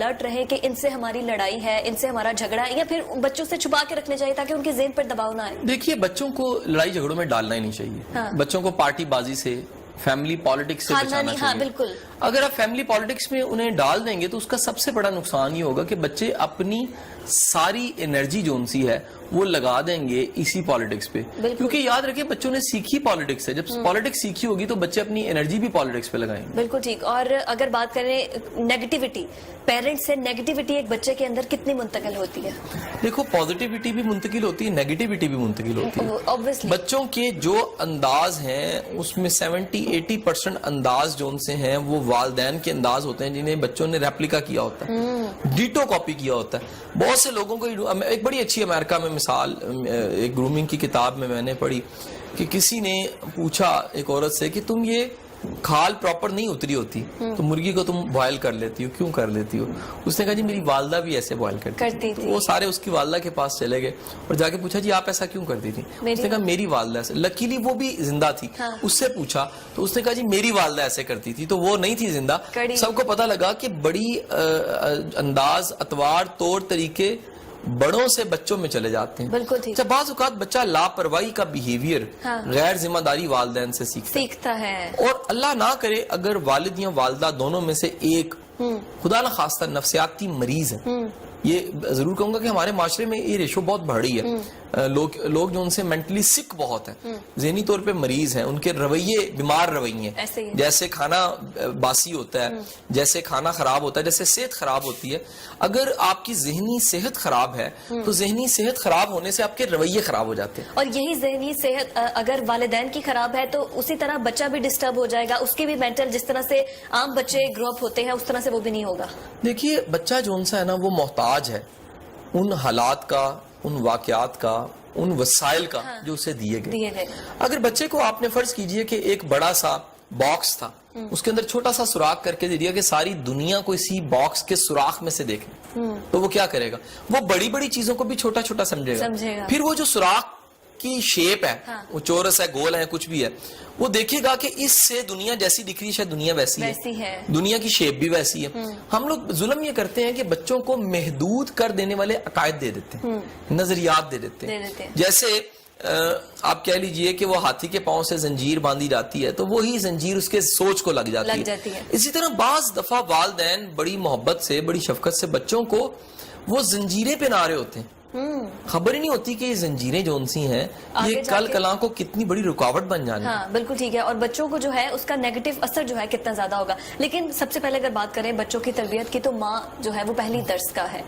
Alert رہے کہ ان سے ہماری لڑائی ہے, ان سے ہمارا جھگڑا ہے, یا پھر بچوں سے چھپا کے رکھنے چاہیے تاکہ ان کے ذہن پر دباؤ نہ آئے؟ دیکھیے بچوں کو لڑائی جھگڑوں میں ڈالنا ہی نہیں چاہیے. بچوں کو پارٹی بازی سے, فیملی پالیٹکس سے بچانا چاہیے. بالکل. اگر آپ فیملی پالیٹکس میں انہیں ڈال دیں گے تو اس کا سب سے بڑا نقصان یہ ہوگا کہ بچے اپنی ساری انرجی جو ان سی ہے وہ لگا دیں گے اسی پالیٹکس پہ, کیونکہ یاد رکھیں بچوں نے سیکھی پالیٹکس ہے. جب پالیٹکس سیکھی ہوگی تو بچے اپنی انرجی بھی پالیٹکس پہ لگائیں گے. بالکل ٹھیک. اور اگر بات کریں نیگیٹیوٹی, پیرنٹس سے نیگیٹیوٹی ایک بچے کے اندر کتنی منتقل ہوتی ہے؟ دیکھو پازیٹیوٹی بھی منتقل ہوتی ہے, نیگیٹیوٹی بھی منتقل ہوتی ہے. Obviously. بچوں کے جو انداز ہیں اس میں 70-80% انداز جو ان سے ہیں وہ والدین کے انداز ہوتے ہیں جنہیں بچوں نے ریپلیکا کیا ہوتا ہے, ڈیٹو کاپی کیا ہوتا ہے. بہت سے لوگوں کو ایک بڑی اچھی امریکہ میں مثال ایک گرومنگ کی کتاب میں نے پڑھی کہ کسی نے پوچھا ایک عورت سے کہ تم یہ کھال پراپر نہیں اتری ہوتی تو مرغی کو تم بوائل کر لیتی ہو, کیوں کر لیتی ہو؟ اس نے کہا جی میری والدہ بھی ایسے بوائل کرتی تھی. وہ سارے اس کی والدہ کے پاس چلے گئے اور جا کے پوچھا جی آپ ایسا کیوں کرتی تھی؟ اس نے کہا میری والدہ ایسے. لکیلی وہ بھی زندہ تھی. اس سے پوچھا تو اس نے کہا جی میری والدہ ایسے کرتی تھی, تو وہ نہیں تھی زندہ. سب کو پتا لگا کہ بڑی انداز, اطوار, طور طریقے بڑوں سے بچوں میں چلے جاتے ہیں. بالکل ٹھیک. بعض اوقات بچہ لاپرواہی کا بیہیویئر غیر ذمہ داری والدین سے سیکھتا ہے. اور اللہ نہ کرے اگر والد یا والدہ دونوں میں سے ایک خدا نخواستہ نفسیاتی مریض ہے, یہ ضرور کہوں گا کہ ہمارے معاشرے میں یہ ریشو بہت بڑھی ہے. لوگ جو ان سے مینٹلی سک بہت ہیں, ذہنی طور پہ مریض ہیں, ان کے رویے بیمار رویے ہیں. جیسے کھانا باسی ہوتا ہے, جیسے کھانا خراب ہوتا ہے, جیسے صحت خراب ہوتی ہے. اگر آپ کی ذہنی صحت خراب ہے تو ذہنی صحت خراب ہونے سے آپ کے رویے خراب ہو جاتے ہیں. اور یہی ذہنی صحت اگر والدین کی خراب ہے تو اسی طرح بچہ بھی ڈسٹرب ہو جائے گا, اس کی بھی مینٹل, جس طرح سے عام بچے گرو اپ ہوتے ہیں اس طرح سے وہ بھی نہیں ہوگا. دیکھیے بچہ جو ان سا ہے نا وہ محتاج ہے ان حالات کا, ان واقعات کا, ان وسائل کا جو اسے دیے گئے. اگر بچے کو آپ نے فرض کیجئے کہ ایک بڑا سا باکس تھا, اس کے اندر چھوٹا سا سوراخ کر کے دے دیا کہ ساری دنیا کو اسی باکس کے سوراخ میں سے دیکھیں, تو وہ کیا کرے گا؟ وہ بڑی بڑی چیزوں کو بھی چھوٹا چھوٹا سمجھے گا. پھر وہ جو سوراخ کی شیپ ہے, وہ چورس ہے, گول ہے, کچھ بھی ہے, وہ دیکھے گا کہ اس سے دنیا جیسی دکھ رہی ہے شاید دنیا ویسی ہے, دنیا کی شیپ بھی ویسی ہے. ہم لوگ ظلم یہ کرتے ہیں کہ بچوں کو محدود کر دینے والے عقائد دے دیتے ہیں, نظریات دے دیتے ہیں. جیسے آپ کہہ لیجئے کہ وہ ہاتھی کے پاؤں سے زنجیر باندھی جاتی ہے تو وہی زنجیر اس کے سوچ کو لگ جاتی ہے. اسی طرح بعض دفعہ والدین بڑی محبت سے, بڑی شفقت سے بچوں کو وہ زنجیریں پہنا رہے ہوتے ہیں, خبر ہی نہیں ہوتی کہ یہ زنجیریں جو ان سی ہیں یہ کل کلاں کو کتنی بڑی رکاوٹ بن جانی. ہاں بالکل ٹھیک ہے. اور بچوں کو جو ہے اس کا نیگیٹو اثر جو ہے کتنا زیادہ ہوگا. لیکن سب سے پہلے اگر بات کریں بچوں کی تربیت کی تو ماں جو ہے وہ پہلی درس کا ہے,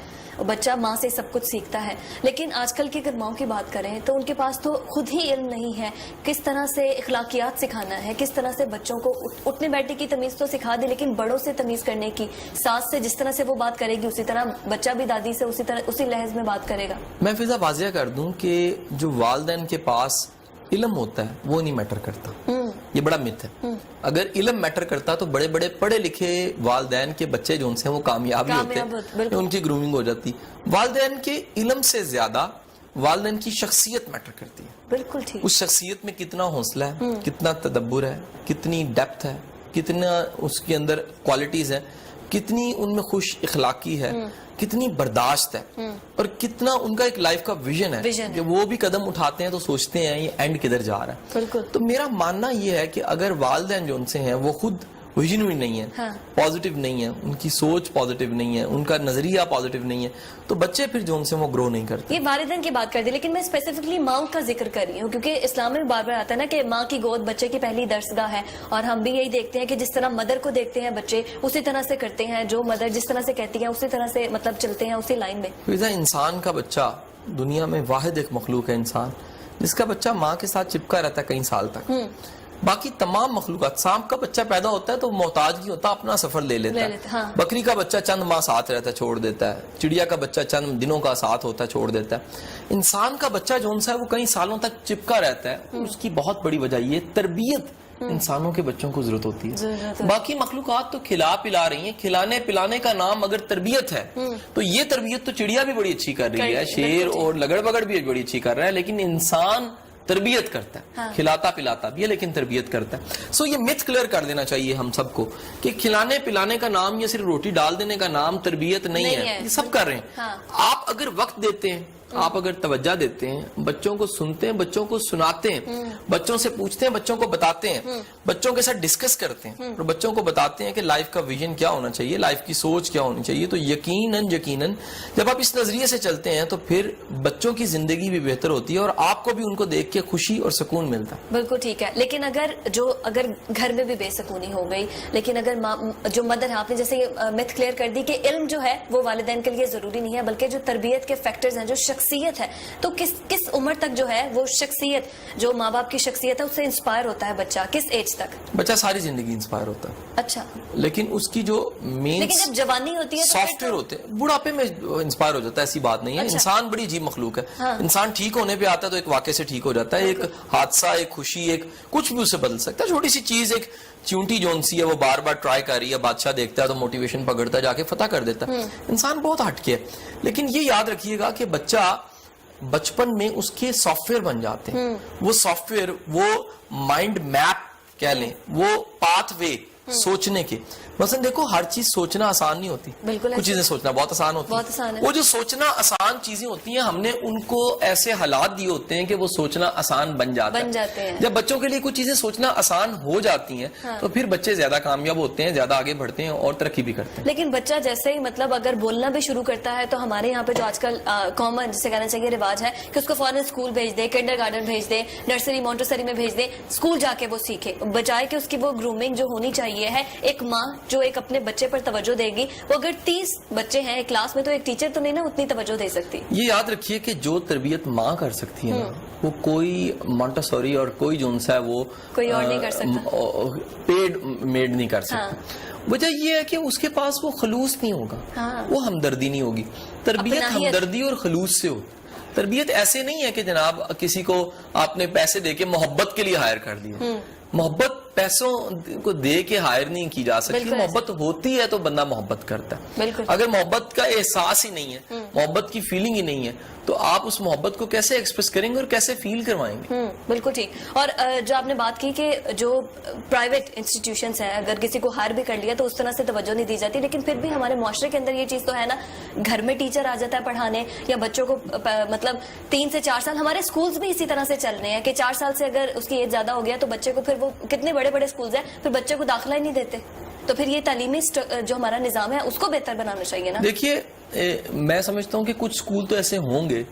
بچہ ماں سے سب کچھ سیکھتا ہے. لیکن آج کل کی اگر ماں کی بات کریں تو ان کے پاس تو خود ہی علم نہیں ہے کس طرح سے اخلاقیات سکھانا ہے, کس طرح سے بچوں کو اٹھنے بیٹھنے کی تمیز تو سکھا دی, لیکن بڑوں سے تمیز کرنے کی, ساس سے جس طرح سے وہ بات کرے گی اسی طرح بچہ بھی دادی سے اسی لہجے میں بات کرے گا. میں فضا واضح کر دوں کہ جو والدین کے پاس علم ہوتا ہے وہ نہیں میٹر کرتا, یہ بڑا مت ہے. اگر علم میٹر کرتا تو بڑے بڑے پڑھے لکھے والدین کے بچے جو ان سے وہ کامیاب ہوتے ہیں, ان کی گرومنگ ہو جاتی. والدین کے علم سے زیادہ والدین کی شخصیت میٹر کرتی ہے. بالکل ٹھیک. اس شخصیت میں کتنا حوصلہ ہے, کتنا تدبر ہے, کتنی ڈیپتھ ہے, کتنا اس کے اندر کوالٹیز ہیں, کتنی ان میں خوش اخلاقی ہے, کتنی برداشت ہے, اور کتنا ان کا ایک لائف کا ویژن ہے کہ وہ بھی قدم اٹھاتے ہیں تو سوچتے ہیں یہ اینڈ کدھر جا رہا ہے. تو میرا ماننا یہ ہے کہ اگر والدین جو ان سے ہیں وہ خود ویژنری نہیں ہے, پازیٹیو نہیں ہے, ان کی سوچ پازیٹیو نہیں ہے, ان کا نظریہ پازیٹیو نہیں ہے, تو بچے پھر جو ان سے وہ گرو نہیں کرتے. یہ والدین کی بات کر دی, لیکن میں اسپیسیفکلی ماں کا ذکر کر رہی ہوں کیونکہ اسلام میں بار بار آتا ہے نا کہ ماں کی گود بچے کی پہلی درسگاہ ہے, اور ہم بھی یہی دیکھتے ہیں کہ جس طرح مدر کو دیکھتے ہیں بچے اسی طرح سے کرتے ہیں, جو مدر جس طرح سے کہتی ہیں اسی طرح سے مطلب چلتے ہیں اسی لائن میں. انسان کا بچہ دنیا میں واحد ایک مخلوق ہے انسان جس کا بچہ ماں کے ساتھ چپکا رہتا ہے کئی سال تک. باقی تمام مخلوقات, سانپ کا بچہ پیدا ہوتا ہے تو محتاج نہیں ہوتا, اپنا سفر لے لیتا ہے. بکری کا بچہ چند ماہ ساتھ رہتا ہے چھوڑ دیتا ہے, چڑیا کا بچہ چند دنوں کا ساتھ ہوتا ہے چھوڑ دیتا ہے. انسان کا بچہ جو ہے وہ کئی سالوں تک چپکا رہتا ہے. اس کی بہت بڑی وجہ یہ تربیت انسانوں کے بچوں کو ضرورت ہوتی ہے. باقی مخلوقات تو کھلا پلا رہی ہیں, کھلانے پلانے کا نام اگر تربیت ہے تو یہ تربیت تو چڑیا بھی بڑی اچھی کر رہی ہے, شیر اور لگڑ بگڑ بھی بڑی اچھی کر رہا ہے, لیکن انسان تربیت کرتا ہے, کھلاتا پلاتا بھی ہے لیکن تربیت کرتا ہے. سو یہ مت کلیئر کر دینا چاہیے ہم سب کو کہ کھلانے پلانے کا نام یا صرف روٹی ڈال دینے کا نام تربیت نہیں ہے. یہ سب کر رہے ہیں. آپ اگر وقت دیتے ہیں, آپ اگر توجہ دیتے ہیں, بچوں کو سنتے ہیں, بچوں کو سناتے ہیں, بچوں سے پوچھتے ہیں, بچوں کو بتاتے ہیں, بچوں کے ساتھ ڈسکس کرتے ہیں اور بچوں کو بتاتے ہیں کہ لائف کا ویژن کیا ہونا چاہیے, لائف کی سوچ کیا ہونی چاہیے, تو یقیناً جب آپ اس نظریے سے چلتے ہیں تو پھر بچوں کی زندگی بھی بہتر ہوتی ہے اور آپ کو بھی ان کو دیکھ کے خوشی اور سکون ملتا ہے. بالکل ٹھیک ہے. لیکن اگر گھر میں بھی بے سکونی ہو گئی, لیکن اگر جو مدر ہے, آپ نے جیسے یہ مت کلیئر کر دی کہ علم جو ہے وہ والدین کے لیے ضروری نہیں ہے, بلکہ جو تربیت کے فیکٹرز ہیں, جو شخصیت ہے, تو کس عمر تک جو ہے وہ شخصیت, جو ماں باپ کی شخصیت ہے, اس سے انسپائر ہوتا ہے بچہ؟ کس ایج تک؟ بچہ ساری زندگی انسپائر ہوتا ہے. اچھا. لیکن اس کی جو مین, لیکن جب جوانی ہوتی ہے سافٹ ویئر ہوتے ہیں, بڑھاپے میں انسپائر ہو جاتا ہے, ایسی بات نہیں ہے. انسان بڑی عجیب مخلوق ہے. انسان ٹھیک ہونے پہ آتا ہے تو ایک واقعے سے ٹھیک ہو جاتا ہے, ایک حادثہ, ایک خوشی, ایک کچھ بھی اسے بدل سکتا ہے. چھوٹی سی چیز, ایک چونٹی جون سی ہے, وہ بار بار ٹرائی کر رہی ہے, بادشاہ دیکھتا ہے تو موٹیویشن پکڑتا ہے, جا کے فتح کر دیتا ہے. انسان بہت ہٹ کے ہے. لیکن یہ یاد رکھیے گا کہ بچہ بچپن میں اس کے سافٹ ویئر بن جاتے ہیں. وہ سافٹ ویئر, وہ مائنڈ میپ کہہ لیں, وہ پاتھ وے سوچنے کے. مثلا دیکھو, ہر چیز سوچنا آسان نہیں ہوتی. کچھ چیزیں سوچنا بہت آسان ہوتی ہیں. وہ جو سوچنا آسان چیزیں ہوتی ہیں, ہم نے ان کو ایسے حالات دیے ہوتے ہیں کہ وہ سوچنا آسان بن جاتے ہیں. جب بچوں کے لیے کچھ چیزیں سوچنا آسان ہو جاتی ہیں تو پھر بچے زیادہ کامیاب ہوتے ہیں, زیادہ آگے بڑھتے ہیں اور ترقی بھی کرتے ہیں. لیکن بچہ جیسے ہی مطلب اگر بولنا بھی شروع کرتا ہے تو ہمارے یہاں پہ جو آج کل کامن جسے کہنا چاہیے رواج ہے کہ اس کو فوراً اسکول بھیج دے, کنڈر گارڈن بھیج دے, نرسری مونٹیسری میں بھیج دے, اسکول جا کے وہ سیکھے, بجائے کہ اس کی وہ گرومنگ جو ہونی چاہیے ہے. ایک ماں جو ایک اپنے بچے پر توجہ دے گی, وہ اگر 30 بچے ہیں ایک کلاس میں تو ایک ٹیچر تو نہیں نا اتنی توجہ دے سکتی. یہ یاد رکھیے کہ جو تربیت ماں کر سکتی ہے نا, وہ کوئی مونٹیسوری اور کوئی جو ہے وہ کوئی اور نہیں کر سکتا, پیڈ میڈ نہیں کر سکتا. وجہ یہ ہے کہ اس کے پاس وہ خلوص نہیں ہوگا, وہ ہمدردی نہیں ہوگی. تربیت ہمدردی اور خلوص سے ہوتی. تربیت ایسے نہیں ہے کہ جناب کسی کو آپ نے پیسے دے کے محبت کے لیے ہائر کر دیا. محبت پیسوں کو دے کے ہائر نہیں کی جا سکتی. محبت ہوتی ہے تو بندہ محبت کرتا ہے. اگر محبت کا احساس ہی نہیں ہے, محبت کی فیلنگ ہی نہیں ہے, تو آپ اس محبت کو کیسے ایکسپریس کریں گے اور کیسے فیل کروائیں گے؟ بالکل ٹھیک. اور جو آپ نے بات کی کہ جو پرائیویٹ انسٹیٹیوشنز ہیں, اگر کسی کو ہائر بھی کر لیا تو اس طرح سے توجہ نہیں دی جاتی. لیکن پھر بھی ہمارے معاشرے کے اندر یہ چیز تو ہے نا, گھر میں ٹیچر آ جاتا ہے پڑھانے, یا بچوں کو مطلب 3 سے 4 سال, ہمارے اسکولز بھی اسی طرح سے چل رہے ہیں کہ 4 سال سے اگر اس کی ایج زیادہ ہو گیا تو بچے کو, پھر وہ کتنے بڑے بڑے اسکولز ہیں, پھر بچے کو داخلہ ہی نہیں دیتے. تو پھر یہ تعلیمی جو ہمارا نظام ہے اس کو بہتر بنانا چاہیے نا. دیکھیے, میں سمجھتا ہوں کہ کچھ اسکول تو ایسے ہوں گے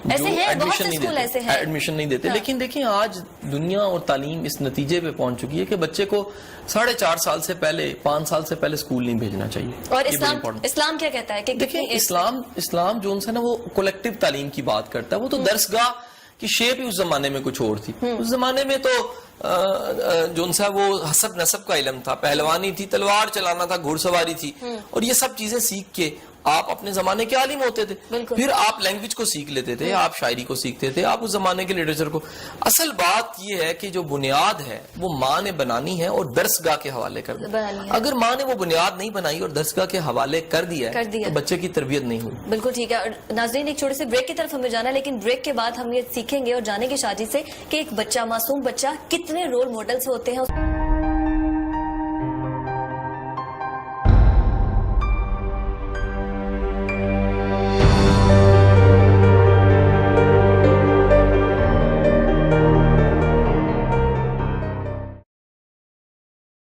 ایسے ہیں, بہت سے اسکول ایسے ہیں ایڈمیشن نہیں دیتے. لیکن دیکھیں, آج دنیا اور تعلیم اس نتیجے پہ پہنچ چکی ہے کہ بچے کو 4.5 سال سے پہلے, 5 سال سے پہلے اسکول نہیں بھیجنا چاہیے. اور اسلام کیا کہتا ہے کہ دیکھیں, اسلام جو ہے نا وہ کولیکٹیو تعلیم کی بات کرتا ہے. وہ تو درسگاہ کی شیپ ہی اس زمانے میں کچھ اور تھی. اس زمانے میں تو جو ہے وہ حسب نسب کا علم تھا, پہلوانی تھی, تلوار چلانا تھا, گھڑ سواری تھی, اور یہ سب چیزیں سیکھ کے آپ اپنے زمانے کے عالم ہوتے تھے. پھر آپ لینگویج کو سیکھ لیتے تھے, آپ شاعری کو سیکھتے تھے, آپ اس زمانے کے لٹریچر کو. اصل بات یہ ہے کہ جو بنیاد ہے وہ ماں نے بنانی ہے اور درسگاہ کے حوالے کر دیا. اگر ماں نے وہ بنیاد نہیں بنائی اور درسگاہ کے حوالے کر دیا تو بچے کی تربیت نہیں ہوئی. بالکل ٹھیک ہے. اور ناظرین, ایک چھوٹے سے بریک کی طرف ہمیں جانا ہے, لیکن بریک کے بعد ہم یہ سیکھیں گے اور جانیں گے شاجد سے کہ ایک بچہ, معصوم بچہ, کتنے رول ماڈلز ہوتے ہیں.